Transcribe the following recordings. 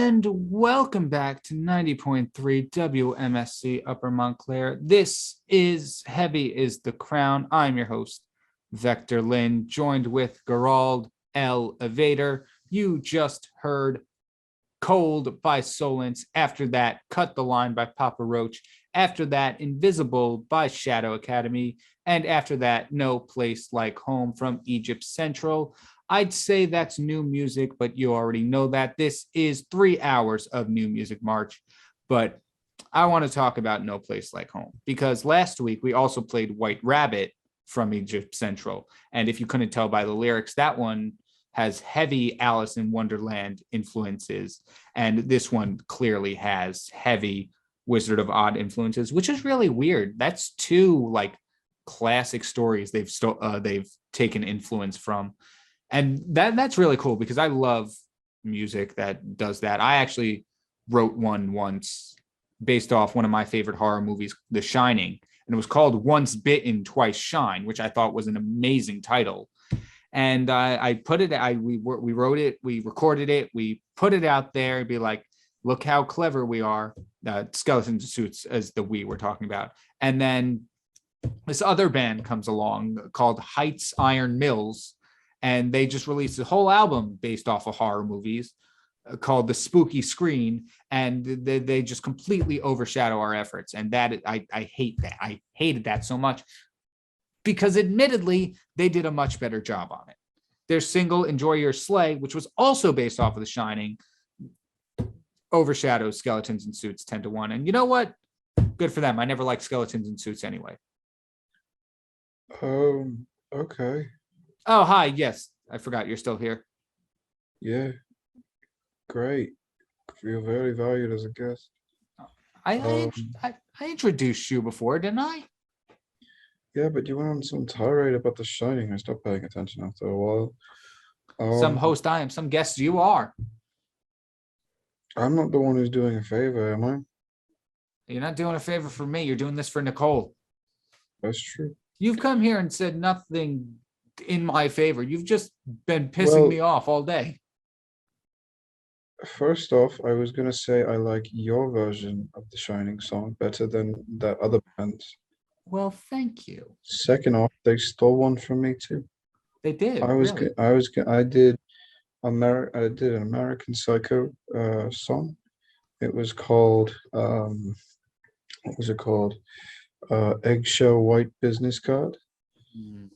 And welcome back to 90.3 WMSC Upper Montclair. This is Heavy is the Crown. I'm your host, Vector Lynn, joined with Gerald El Avator. You just heard Cold by Solence. After that, Cut the Line by Papa Roach. After that, Invisible by Shadow Academy. And after that, No Place Like Home from Egypt Central. I'd say that's new music, but you already know that. This is 3 hours of new music march. But I want to talk about No Place Like Home because last week we also played White Rabbit from Egypt Central. And if you couldn't tell by the lyrics, that one has heavy Alice in Wonderland influences. And this one clearly has heavy Wizard of Oz influences, which is really weird. That's two like classic stories they've taken influence from. And that's really cool because I love music that does that. I actually wrote one once based off one of my favorite horror movies, The Shining, and it was called Once Bitten, Twice Shine, which I thought was an amazing title. And I put it, we wrote it, we recorded it, we put it out there and be like, look how clever we are. Skeletons and Suits as the we were talking about. And then this other band comes along called Heights Iron Mills. And they just released a whole album based off of horror movies called The Spooky Screen. And they just completely overshadow our efforts. And that I hate that. I hated that so much because admittedly, they did a much better job on it. Their single Enjoy Your Sleigh, which was also based off of The Shining, overshadows Skeletons and Suits 10-1. And you know what? Good for them. I never liked Skeletons and Suits anyway. Okay. Oh, hi. Yes, I forgot you're still here. Yeah, great. Feel very valued as a guest. I introduced you before, didn't I? Yeah, but you went on some tirade about The Shining. I stopped paying attention after a while. Some host I am, some guest you are. I'm not the one who's doing a favor, am I? You're not doing a favor for me. You're doing this for Nicole. That's true. You've come here and said nothing in my favor. You've just been pissing me off all day. First off, I was going to say I like your version of the Shining song better than that other band's. Well, thank you. Second off, they stole one from me too. They did. I did an American Psycho song. It was called what was it called? Eggshell White Business Card.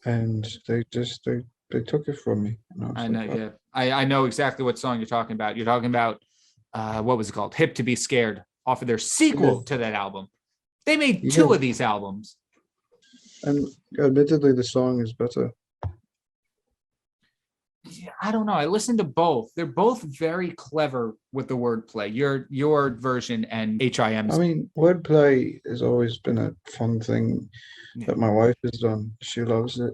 And they took it from me. I know, yeah. I know exactly what song you're talking about. You're talking about what was it called? Hip to Be Scared, off of their sequel to that album. They made two of these albums. And admittedly, the song is better. Yeah, I don't know. I listened to both. They're both very clever with the wordplay. Your version and HIM's. I mean, wordplay has always been a fun thing that my wife has done. She loves it.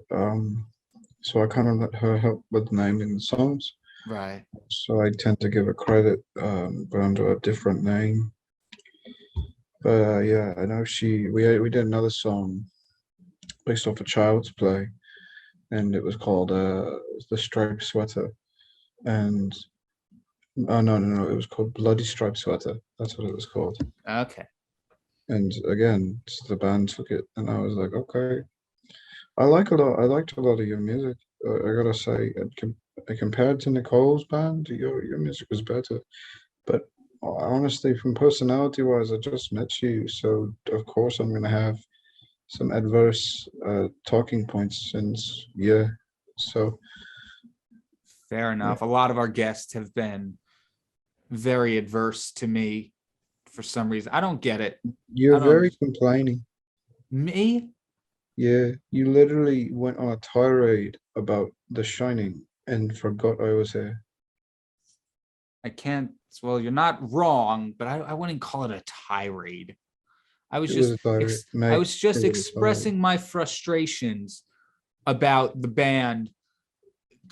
So I kind of let her help with naming the songs. Right. So I tend to give her credit, but under a different name. But yeah, I know we did another song based off a Child's Play, and it was called The Striped Sweater. And no, it was called Bloody Striped Sweater. That's what it was called. Okay. And again, the band took it, and I was like, okay. I liked a lot of your music. I gotta say, compared to Nicole's band, your music was better. But honestly, from personality-wise, I just met you, so of course I'm gonna have some adverse talking points since so. Fair enough. Yeah. A lot of our guests have been very adverse to me for some reason. I don't get it. You're very complaining. Me? Yeah, you literally went on a tirade about The Shining and forgot I was here. I can't. Well, you're not wrong, but I wouldn't call it a tirade. I was just expressing my frustrations about the band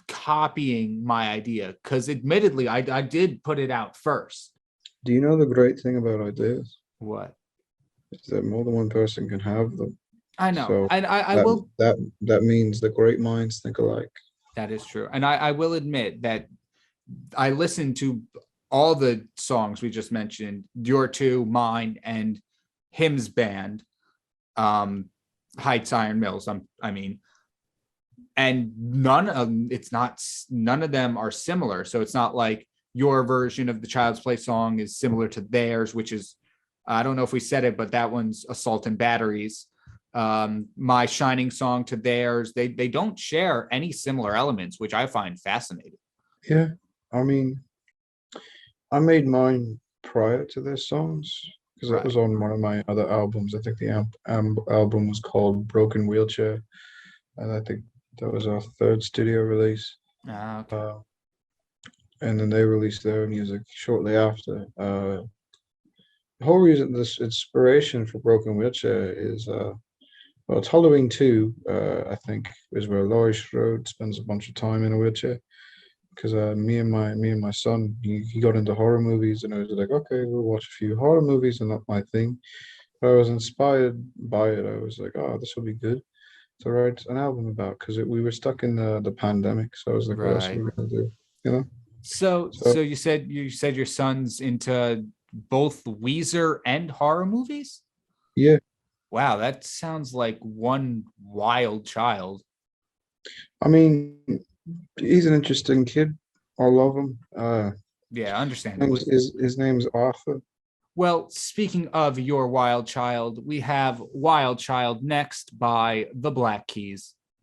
copying my idea, because admittedly, I did put it out first. Do you know the great thing about ideas? What? It's that more than one person can have them. I know. So I will. That means the great minds think alike. That is true. And I will admit that I listened to all the songs we just mentioned, your two, mine, and him's band, Heights Iron Mills. I mean, and none of them are similar. So it's not like your version of the Child's Play song is similar to theirs, which is, I don't know if we said it, but that one's Assault and Batteries. My Shining song to theirs, they don't share any similar elements, which I find fascinating. Yeah, I mean, I made mine prior to their songs because that Right. was on one of my other albums. I think the album was called Broken Wheelchair, and I think that was our third studio release. Okay. And then they released their music shortly after. The whole reason, this inspiration for Broken Wheelchair is well, it's Halloween 2, I think, is where Laurie Strode spends a bunch of time in a wheelchair. Because me and my son, he got into horror movies, and I was like, okay, we'll watch a few horror movies, and not my thing. But I was inspired by it. I was like, oh, this will be good to write an album about, because we were stuck in the pandemic. So I was like, what else are Right. we gonna do? You know? So So you said your son's into both Weezer and horror movies? yeah, Wow, that sounds like one wild child. I mean, he's an interesting kid. I love him. Yeah, understandably. His name's Arthur. Well, speaking of your wild child, we have Wild Child next by the Black Keys.